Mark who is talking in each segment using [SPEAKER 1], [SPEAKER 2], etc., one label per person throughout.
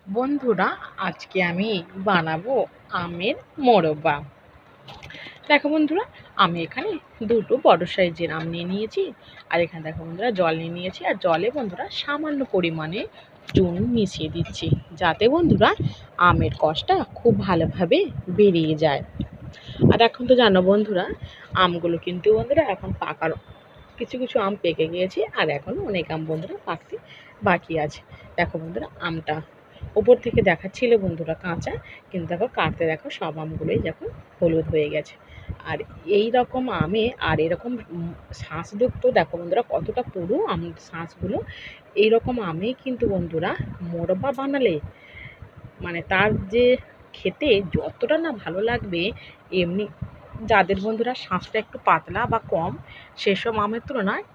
[SPEAKER 1] বন্ধুরা, আজকে আমি বানাবো আমের মোরব্বা। দেখো বন্ধুরা, আমি এখানে দুটো বড় সাইজের আম নিয়ে নিয়েছি। আর এখানে দেখো বন্ধুরা, জল নিয়ে নিয়েছি। আর জলে বন্ধুরা সামান্য পরিমাণে চুন মিশিয়ে দিচ্ছি, যাতে বন্ধুরা আমের কষটা খুব ভালোভাবে বেরিয়ে যায়। আর এখন তো জানো বন্ধুরা, আমগুলো কিন্তু বন্ধুরা এখন পাকার, কিছু কিছু আম পেকে গিয়েছে, আর এখনও অনেক আম বন্ধুরা পাকতে বাকি আছে। দেখো বন্ধুরা, আমটা ওপর থেকে দেখাচ্ছিল বন্ধুরা কাঁচা, কিন্তু দেখো কাটতে দেখো সব আমগুলোই দেখো হলুদ হয়ে গেছে। আর এই রকম আমে আর এরকম শাঁসযুক্ত, দেখো বন্ধুরা কতটা পুরো আম শাঁসগুলো, এইরকম আমে কিন্তু বন্ধুরা মোরব্বা বানালে মানে তার যে খেতে যতটা না ভালো লাগবে, এমনি যাদের বন্ধুরা শাঁসটা একটু পাতলা বা কম, সেসব আমের তুলনায়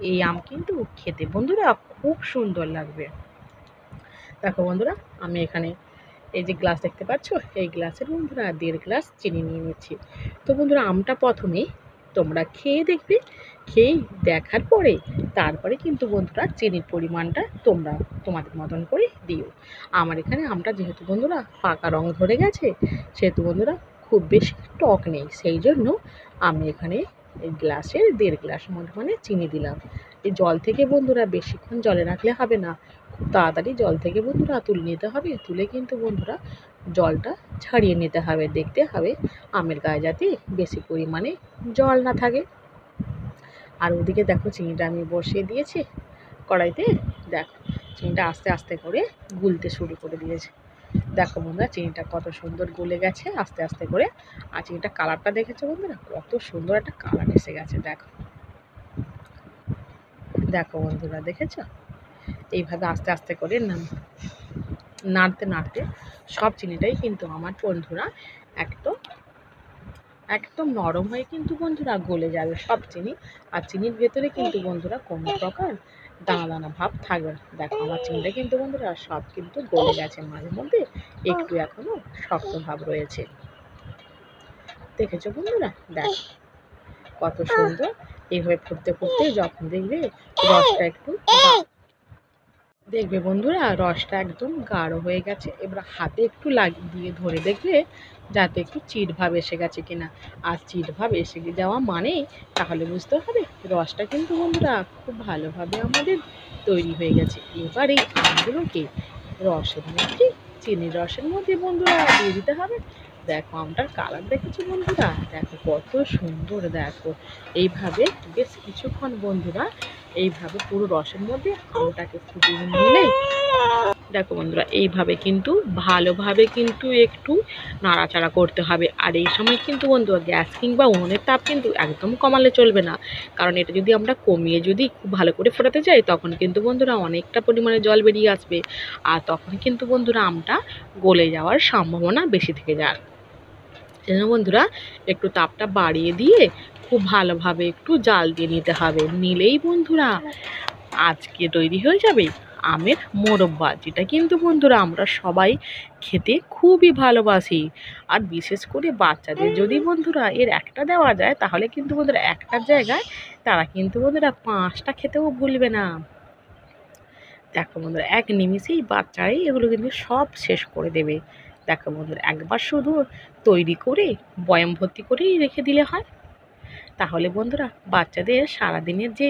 [SPEAKER 1] এই আম কিন্তু খেতে বন্ধুরা খুব সুন্দর লাগবে। দেখো বন্ধুরা, আমি এখানে এই যে গ্লাস দেখতে পাচ্ছ, এই গ্লাসের বন্ধুরা 1.5 গ্লাস চিনি নিয়ে নিচ্ছি। তো বন্ধুরা, আমটা প্রথমে তোমরা খেয়ে দেখবে, খেয়ে দেখার পরে তারপরে কিন্তু বন্ধুরা চিনির পরিমাণটা তোমরা তোমাদের মতন করে দিও। আমার এখানে আমটা যেহেতু বন্ধুরা পাকা রং ধরে গেছে, সেহেতু বন্ধুরা খুব বেশি টক নেই, সেই জন্য আমি এখানে এই গ্লাসের 1.5 গ্লাস মতো মানে চিনি দিলাম। এই জল থেকে বন্ধুরা বেশিক্ষণ জলে রাখলে হবে না, খুব তাড়াতাড়ি জল থেকে বন্ধুরা তুলে নিতে হবে। তুলে কিন্তু বন্ধুরা জলটা ছাড়িয়ে নিতে হবে, দেখতে হবে আমের গায়ে যাতে বেশি পরিমাণে জল না থাকে। আর ওদিকে দেখো চিনিটা আমি বসিয়ে দিয়েছি কড়াইতে। দেখো চিনিটা আস্তে আস্তে করে গুলতে শুরু করে দিয়েছে। দেখো বন্ধুরা, চিনিটা কত সুন্দর গলে গেছে আস্তে আস্তে করে। আর চিনিটা কালারটা দেখেছো বন্ধুরা, কত সুন্দর একটা কালার এসে গেছে। দেখো দেখো বন্ধুরা, দেখেছো? এইভাবে আস্তে আস্তে করে নাড়তে নাড়তে সব চিনিটাই কিন্তু আমার বন্ধুরা একদম একদম নরম হয়ে কিন্তু বন্ধুরা গলে যাবে সব চিনি। আর চিনির ভেতরে কিন্তু বন্ধুরা কোনো প্রকার দানা দানা ভাব থাকবে না। দেখো আমার চিনিটা কিন্তু বন্ধুরা সব কিন্তু গলে গেছে, মাঝে মধ্যে একটু এখনো শক্ত ভাব রয়েছে। দেখেছো বন্ধুরা? দেখো কত সুন্দর। এইভাবে ফুটতে ফুটতে যখন দেখবে রসটা একটু দেখবে বন্ধুরা রসটা একদম গাঢ় হয়ে গেছে, এবার হাতে একটু লাগিয়ে দিয়ে ধরে দেখবে যাতে একটু চিট ভাব এসে গেছে কিনা। আর চিট ভাব এসে যাওয়া মানে তাহলে বুঝতে হবে রসটা কিন্তু বন্ধুরা খুব ভালোভাবে আমাদের তৈরি হয়ে গেছে। এবার এই আমগুলোকে রসের মধ্যে, চিনির রসের মধ্যে বন্ধুরা দিয়ে দিতে হবে। দেখো আমটার কালার দেখেছো বন্ধুরা, দেখো কত সুন্দর। দেখো এইভাবে বেশ কিছুক্ষণ বন্ধুরা এইভাবে পুরো রসের মধ্যে আমটাকে ফুটিয়ে নিলে, দেখো বন্ধুরা এইভাবে কিন্তু ভালোভাবে কিন্তু একটু নাড়াচাড়া করতে হবে। আর এই সময় কিন্তু বন্ধুরা গ্যাস কিংবা উনুনের তাপ কিন্তু একদম কমালে চলবে না, কারণ এটা যদি আমরা কমিয়ে যদি খুব ভালো করে ফোটাতে যাই, তখন কিন্তু বন্ধুরা অনেকটা পরিমাণে জল বেরিয়ে আসবে। আর তখন কিন্তু বন্ধুরা আমটা গলে যাওয়ার সম্ভাবনা বেশি থেকে যায়। সেজন্য বন্ধুরা একটু তাপটা বাড়িয়ে দিয়ে খুব ভালোভাবে একটু জাল দিয়ে নিতে হবে, নিলেই বন্ধুরা আজকে তৈরি হয়ে যাবে আমের মোরব্বা, যেটা কিন্তু বন্ধুরা আমরা সবাই খেতে খুবই ভালোবাসি। আর বিশেষ করে বাচ্চাদের যদি বন্ধুরা এর একটা দেওয়া যায়, তাহলে কিন্তু বন্ধুরা একটার জায়গায় তারা কিন্তু বন্ধুরা 5টা খেতেও ভুলবে না। দেখো বন্ধুরা এক নিমিষেই বাচ্চারাই এগুলো কিন্তু সব শেষ করে দেবে। দেখো বন্ধুরা একবার শুধু তৈরি করে বয়াম ভর্তি করেই রেখে দিলে হয়, তাহলে বন্ধুরা বাচ্চাদের সারাদিনের যে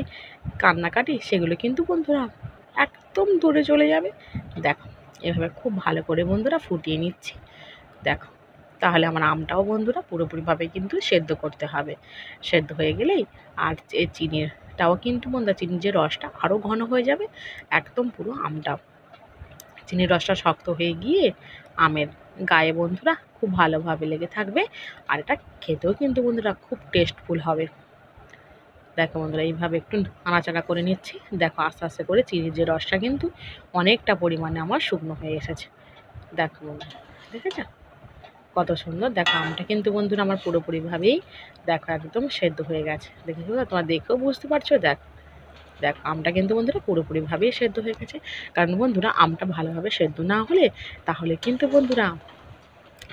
[SPEAKER 1] কান্নাকাটি সেগুলো কিন্তু বন্ধুরা একদম দূরে চলে যাবে। দেখো এভাবে খুব ভালো করে বন্ধুরা ফুটিয়ে নিচ্ছি। দেখো তাহলে আমার আমটাও বন্ধুরা পুরোপুরিভাবে কিন্তু সেদ্ধ করতে হবে। সেদ্ধ হয়ে গেলেই আর যে চিনিরটাও কিন্তু বন্ধুরা, চিনির যে রসটা আরও ঘন হয়ে যাবে, একদম পুরো আমটা চিনির রসটা শক্ত হয়ে গিয়ে আমের গায়ে বন্ধুরা খুব ভালোভাবে লেগে থাকবে। আর এটা খেতেও কিন্তু বন্ধুরা খুব টেস্টফুল হবে। দেখো বন্ধুরা এইভাবে একটু নাড়াচাড়া করে নিচ্ছি। দেখো আস্তে আস্তে করে চিনির যে রসটা কিন্তু অনেকটা পরিমাণে আমার শুকনো হয়ে এসেছে। দেখো বন্ধুরা, দেখেছো কত সুন্দর। দেখো আমটা কিন্তু বন্ধুরা আমার পুরোপুরিভাবেই দেখো একদম সেদ্ধ হয়ে গেছে। দেখেছো তোমরা দেখেও বুঝতে পারছো। দেখো দেখো আমটা কিন্তু বন্ধুরা পুরোপুরিভাবেই সেদ্ধ হয়ে গেছে, কারণ বন্ধুরা আমটা ভালোভাবে সেদ্ধ না হলে তাহলে কিন্তু বন্ধুরা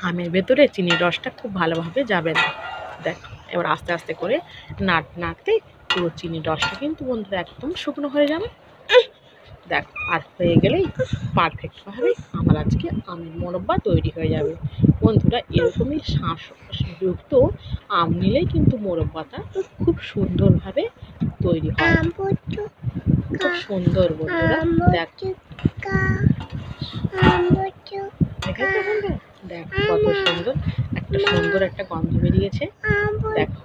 [SPEAKER 1] আমের ভেতরে চিনির রসটা খুব ভালোভাবে যাবে না। দেখো এবার আস্তে আস্তে করে নাড়তে নাড়তে পুরো চিনির রসটা কিন্তু বন্ধুরা একদম শুকনো হয়ে যাবে। দেখো আর হয়ে গেলেই পারফেক্টভাবে আমার আজকে আমের মোরব্বা তৈরি হয়ে যাবে। বন্ধুরা এরকমই শাঁসযুক্ত আম নিলেই কিন্তু মোরব্বাটা খুব সুন্দরভাবে তৈরি হয়, খুব সুন্দর। বন্ধুরা দেখো, দেখেছো বন্ধুরা? দেখো কত সুন্দর একটা গন্ধ বেরিয়েছে। দেখো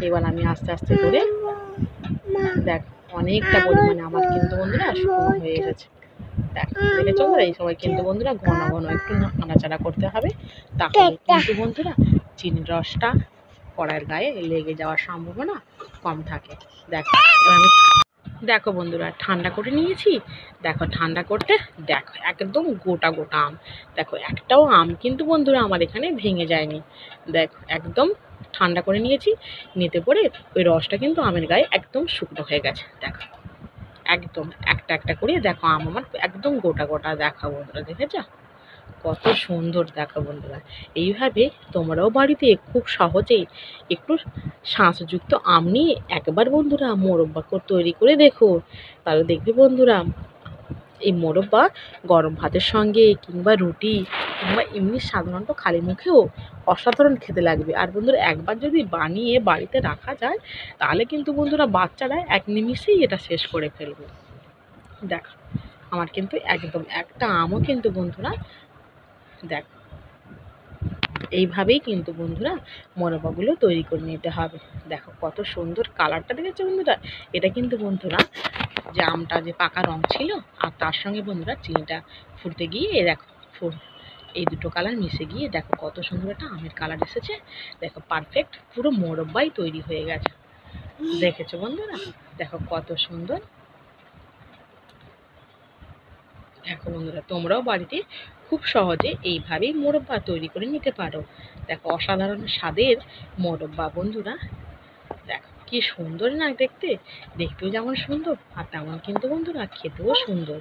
[SPEAKER 1] এবার আমি আস্তে আস্তে করে দেখো অনেকটা পরিমাণে আমার কিন্তু বন্ধুরা শুকনো হয়ে গেছে। দেখেছো বন্ধুরা? এই সময় কিন্তু বন্ধুরা ঘন ঘন একটু নাড়াচাড়া করতে হবে, তাহলে কিন্তু বন্ধুরা চিনির রসটা কড়াইয়ের গায়ে লেগে যাওয়ার সম্ভাবনা কম থাকে। দেখো এবার আমি দেখো বন্ধুরা ঠান্ডা করে নিয়েছি। দেখো ঠান্ডা করতে দেখো একদম গোটা গোটা আম। দেখো একটাও আম কিন্তু বন্ধুরা আমার এখানে ভেঙে যায়নি। দেখো একদম ঠান্ডা করে নিয়েছি, নিতে পরে ওই রসটা কিন্তু আমের গায়ে একদম শুকনো হয়ে গেছে। দেখো একদম একটা একটা করে দেখো আম আমার একদম গোটা গোটা। দেখো বন্ধুরা, দেখেছ কত সুন্দর? দেখো বন্ধুরা এইভাবে তোমরাও বাড়িতে খুব সহজেই একটু শাঁসযুক্ত আম নিয়ে একবার বন্ধুরা মোরব্বা তৈরি করে দেখো। তাহলে দেখবে বন্ধুরা এই মোরব্বা গরম ভাতের সঙ্গে কিংবা রুটি কিংবা এমনি সাধারণত খালি মুখেও অসাধারণ খেতে লাগবে। আর বন্ধুরা একবার যদি বানিয়ে বাড়িতে রাখা যায় তাহলে কিন্তু বন্ধুরা বাচ্চারা এক নিমিষেই এটা শেষ করে ফেলবে। দেখো আমার কিন্তু একদম একটা আমও কিন্তু বন্ধুরা দেখো এইভাবেই কিন্তু বন্ধুরা মোরব্বাগুলো তৈরি করে নিতে হবে। দেখো কত সুন্দর কালারটা, দেখেছো বন্ধুরা? এটা কিন্তু বন্ধুরা যে আমটা যে পাকা রং ছিল আর তার সঙ্গে বন্ধুরা চিনিটা ফুটতে গিয়ে দেখো এই দুটো কালার মিশে গিয়ে দেখো কত সুন্দর একটা আমের কালার এসেছে। দেখো পারফেক্ট পুরো মোরব্বাই তৈরি হয়ে গেছে। দেখেছো বন্ধুরা? দেখো কত সুন্দর। দেখো বন্ধুরা তোমরাও বাড়িতে খুব সহজে এইভাবেই মোরব্বা তৈরি করে নিতে পারো। দেখো অসাধারণ স্বাদের মোরব্বা বন্ধুরা। দেখো কি সুন্দর না দেখতে, দেখতেও যেমন সুন্দর আর তেমন কিন্তু বন্ধুরা খেতেও সুন্দর।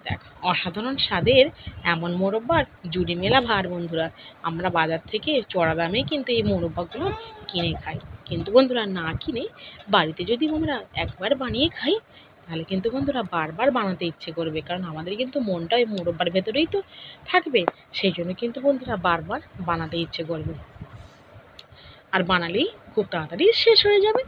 [SPEAKER 1] দেখো অসাধারণ স্বাদের এমন মোরব্বার জুড়ি মেলা ভার বন্ধুরা। আমরা বাজার থেকে চড়া দামে কিন্তু এই মোরব্বাগুলো কিনে খাই, কিন্তু বন্ধুরা না কিনে বাড়িতে যদি আমরা একবার বানিয়ে খাই তাহলে কিন্তু বন্ধুরা বারবার বানাতে ইচ্ছে করবে, কারণ আমাদের কিন্তু মনটা এই মোরব্বার ভেতরেই তো থাকবে। সেই জন্য কিন্তু বন্ধুরা বারবার বানাতে ইচ্ছে করবে, আর বানালেই খুব তাড়াতাড়ি শেষ হয়ে যাবে।